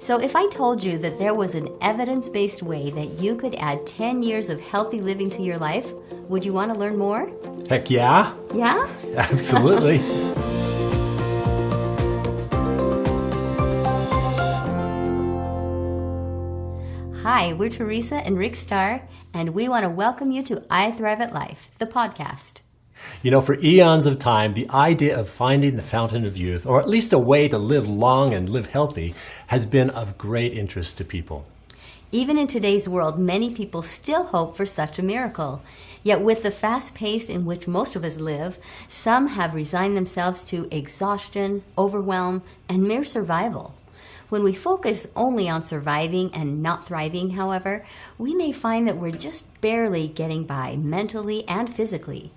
So if I told you that there was an evidence-based way that you could add 10 years of healthy living to your life, would you want to learn more? Heck yeah. Yeah? Absolutely. Hi, we're Teresa and Rick Starr, and we want to welcome you to I Thrive at Life, the podcast. You know, for eons of time, the idea of finding the fountain of youth, or at least a way to live long and live healthy, has been of great interest to people. Even in today's world, many people still hope for such a miracle. Yet with the fast pace in which most of us live, some have resigned themselves to exhaustion, overwhelm, and mere survival. When we focus only on surviving and not thriving, however, we may find that we're just barely getting by mentally and physically.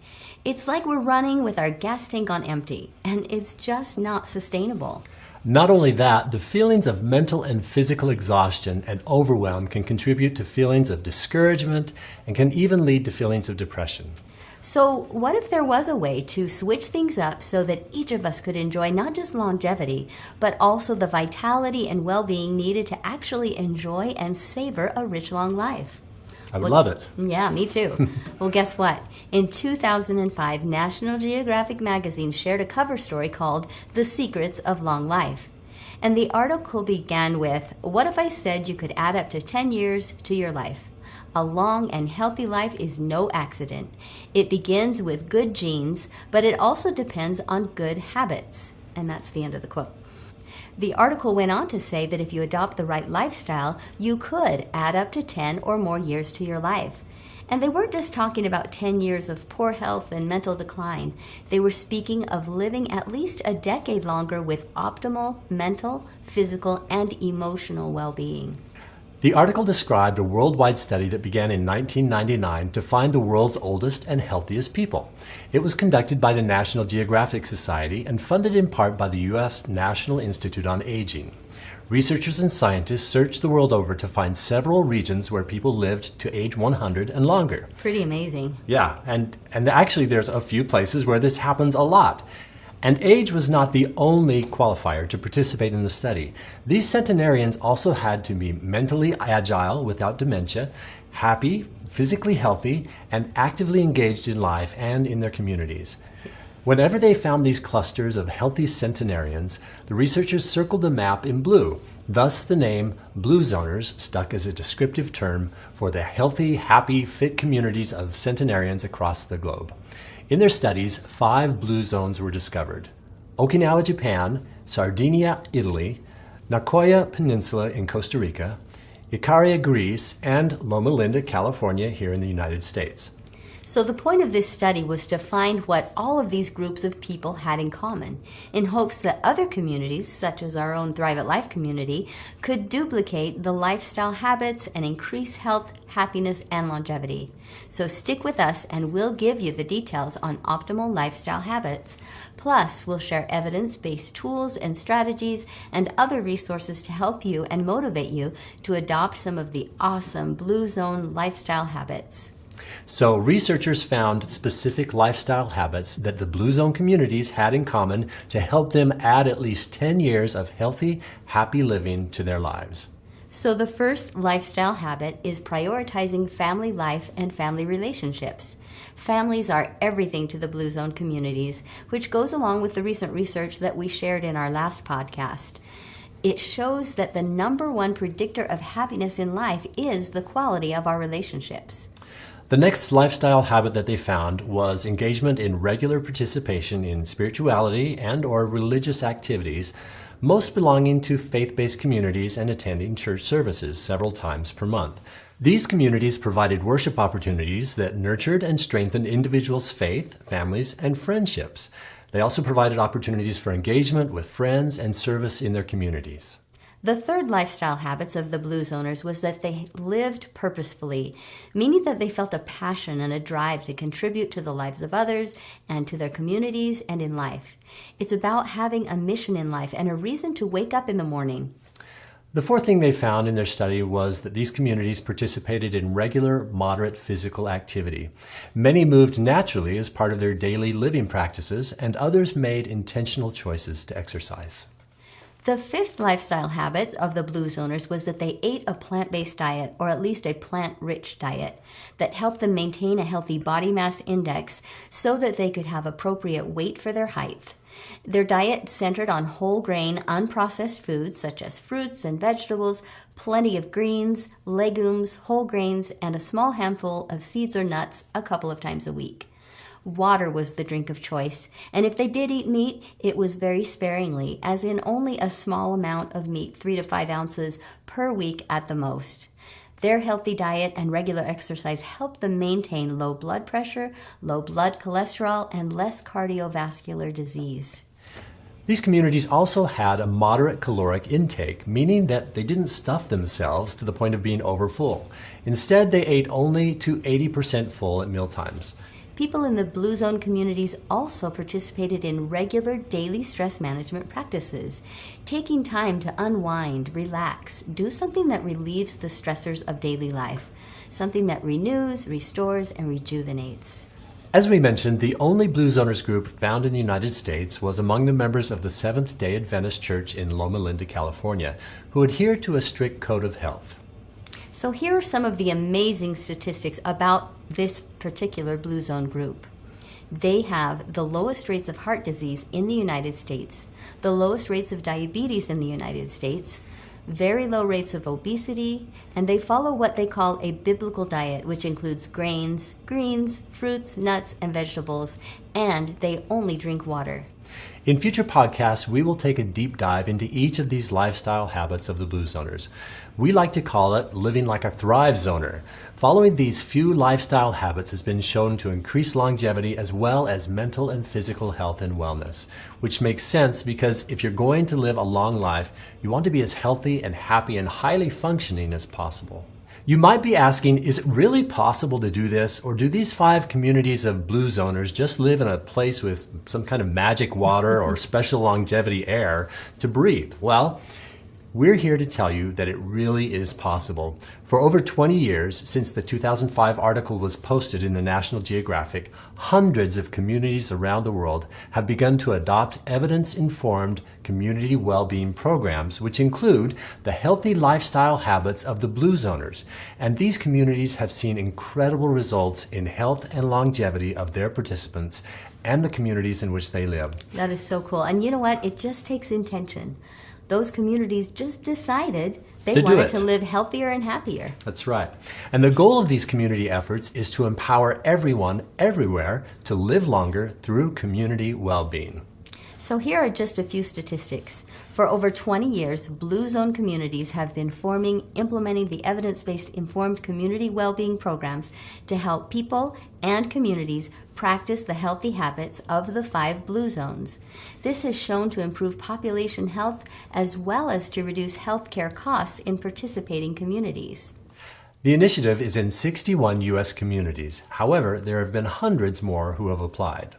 It's like we're running with our gas tank on empty, and it's just not sustainable. Not only that, the feelings of mental and physical exhaustion and overwhelm can contribute to feelings of discouragement and can even lead to feelings of depression. So what if there was a way to switch things up so that each of us could enjoy not just longevity, but also the vitality and well-being needed to actually enjoy and savor a rich, long life? I would love it. Yeah, me too. Well, guess what? In 2005, National Geographic magazine shared a cover story called The Secrets of Long Life. And the article began with, "What if I said you could add up to 10 years to your life? A long and healthy life is no accident. It begins with good genes, but it also depends on good habits." And that's the end of the quote. The article went on to say that if you adopt the right lifestyle, you could add up to 10 or more years to your life. And they weren't just talking about 10 years of poor health and mental decline. They were speaking of living at least a decade longer with optimal mental, physical, and emotional well-being. The article described a worldwide study that began in 1999 to find the world's oldest and healthiest people. It was conducted by the National Geographic Society and funded in part by the U.S. National Institute on Aging. Researchers and scientists searched the world over to find several regions where people lived to age 100 and longer. Pretty amazing. Yeah, and actually there's a few places where this happens a lot. And age was not the only qualifier to participate in the study. These centenarians also had to be mentally agile without dementia, happy, physically healthy, and actively engaged in life and in their communities. Whenever they found these clusters of healthy centenarians, the researchers circled the map in blue. Thus the name Bluezoners stuck as a descriptive term for the healthy, happy, fit communities of centenarians across the globe. In their studies, 5 blue zones were discovered: Okinawa, Japan; Sardinia, Italy; Nicoya Peninsula in Costa Rica; Icaria, Greece; and Loma Linda, California, here in the United States. So the point of this study was to find what all of these groups of people had in common, in hopes that other communities, such as our own Thrive at Life community, could duplicate the lifestyle habits and increase health, happiness, and longevity. So stick with us and we'll give you the details on optimal lifestyle habits. Plus, we'll share evidence-based tools and strategies and other resources to help you and motivate you to adopt some of the awesome Blue Zone lifestyle habits. So researchers found specific lifestyle habits that the Blue Zone communities had in common to help them add at least 10 years of healthy, happy living to their lives. So the first lifestyle habit is prioritizing family life and family relationships. Families are everything to the Blue Zone communities, which goes along with the recent research that we shared in our last podcast. It shows that the number one predictor of happiness in life is the quality of our relationships. The next lifestyle habit that they found was engagement in regular participation in spirituality and/or religious activities, most belonging to faith-based communities and attending church services several times per month. These communities provided worship opportunities that nurtured and strengthened individuals' faith, families, and friendships. They also provided opportunities for engagement with friends and service in their communities. The third lifestyle habits of the Blue Zoners was that they lived purposefully, meaning that they felt a passion and a drive to contribute to the lives of others and to their communities and in life. It's about having a mission in life and a reason to wake up in the morning. The fourth thing they found in their study was that these communities participated in regular, moderate physical activity. Many moved naturally as part of their daily living practices, and others made intentional choices to exercise. The fifth lifestyle habit of the Bluezoners was that they ate a plant-based diet, or at least a plant-rich diet, that helped them maintain a healthy body mass index so that they could have appropriate weight for their height. Their diet centered on whole grain, unprocessed foods such as fruits and vegetables, plenty of greens, legumes, whole grains, and a small handful of seeds or nuts a couple of times a week. Water was the drink of choice, and if they did eat meat, it was very sparingly, as in only a small amount of meat, 3 to 5 ounces per week at the most. Their healthy diet and regular exercise helped them maintain low blood pressure, low blood cholesterol, and less cardiovascular disease. These communities also had a moderate caloric intake, meaning that they didn't stuff themselves to the point of being overfull. Instead, they ate only to 80% full at mealtimes. People in the Blue Zone communities also participated in regular daily stress management practices, taking time to unwind, relax, do something that relieves the stressors of daily life, something that renews, restores, and rejuvenates. As we mentioned, the only Bluezoners group found in the United States was among the members of the Seventh-day Adventist Church in Loma Linda, California, who adhere to a strict code of health. So here are some of the amazing statistics about this particular Blue Zone group. They have the lowest rates of heart disease in the United States, the lowest rates of diabetes in the United States, very low rates of obesity, and they follow what they call a biblical diet, which includes grains, greens, fruits, nuts, and vegetables, and they only drink water. In future podcasts, we will take a deep dive into each of these lifestyle habits of the Bluezoners. We like to call it living like a Thrive Zoner. Following these few lifestyle habits has been shown to increase longevity as well as mental and physical health and wellness, which makes sense because if you're going to live a long life, you want to be as healthy and happy and highly functioning as possible. You might be asking, is it really possible to do this, or do these 5 communities of Bluezoners just live in a place with some kind of magic water or special longevity air to breathe? Well, we're here to tell you that it really is possible. For over 20 years, since the 2005 article was posted in the National Geographic, hundreds of communities around the world have begun to adopt evidence-informed community well-being programs, which include the healthy lifestyle habits of the Bluezoners. And these communities have seen incredible results in health and longevity of their participants and the communities in which they live. That is so cool. And you know what? It just takes intention. Those communities just decided they wanted to live healthier and happier. That's right. And the goal of these community efforts is to empower everyone, everywhere, to live longer through community well-being. So here are just a few statistics. For over 20 years, Blue Zone communities have been implementing the evidence-based informed community well-being programs to help people and communities practice the healthy habits of the 5 Blue Zones. This has shown to improve population health as well as to reduce healthcare costs in participating communities. The initiative is in 61 U.S. communities. However, there have been hundreds more who have applied.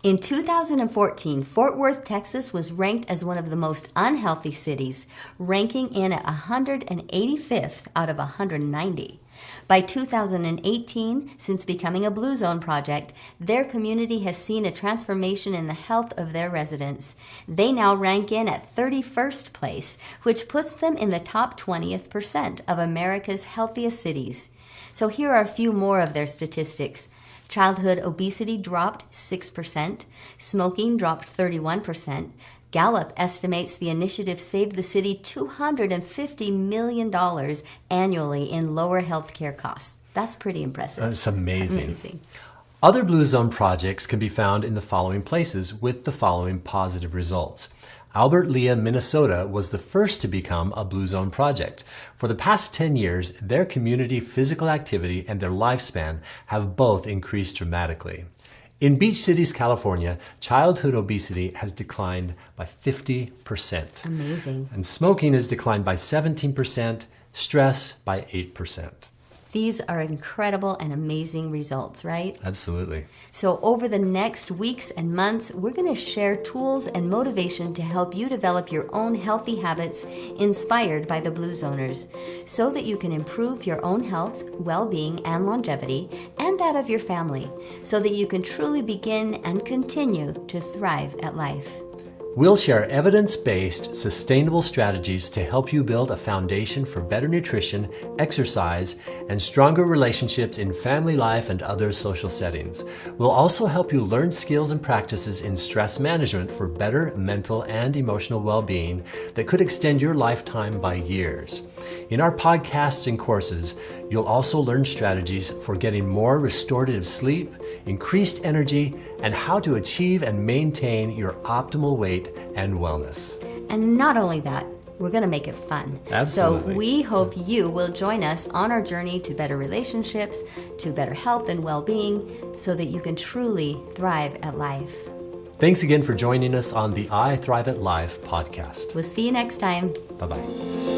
In 2014, Fort Worth, Texas was ranked as one of the most unhealthy cities, ranking in at 185th out of 190. By 2018, since becoming a Blue Zone project, their community has seen a transformation in the health of their residents. They now rank in at 31st place, which puts them in the top 20th percent of America's healthiest cities. So here are a few more of their statistics. Childhood obesity dropped 6%, smoking dropped 31%. Gallup estimates the initiative saved the city $250 million annually in lower health care costs. That's pretty impressive. That's amazing. Other Blue Zone projects can be found in the following places with the following positive results. Albert Lea, Minnesota was the first to become a Blue Zone project. For the past 10 years, their community physical activity and their lifespan have both increased dramatically. In Beach Cities, California, childhood obesity has declined by 50%. Amazing. And smoking has declined by 17%, stress by 8%. These are incredible and amazing results, right? Absolutely. So over the next weeks and months, we're going to share tools and motivation to help you develop your own healthy habits inspired by the Blue Zoners so that you can improve your own health, well-being, and longevity, and that of your family, so that you can truly begin and continue to thrive at life. We'll share evidence-based, sustainable strategies to help you build a foundation for better nutrition, exercise, and stronger relationships in family life and other social settings. We'll also help you learn skills and practices in stress management for better mental and emotional well-being that could extend your lifetime by years. In our podcasts and courses, you'll also learn strategies for getting more restorative sleep, increased energy, and how to achieve and maintain your optimal weight and wellness. And not only that, we're going to make it fun. Absolutely. So we hope you will join us on our journey to better relationships, to better health and well-being, so that you can truly thrive at life. Thanks again for joining us on the I Thrive at Life podcast. We'll see you next time. Bye-bye.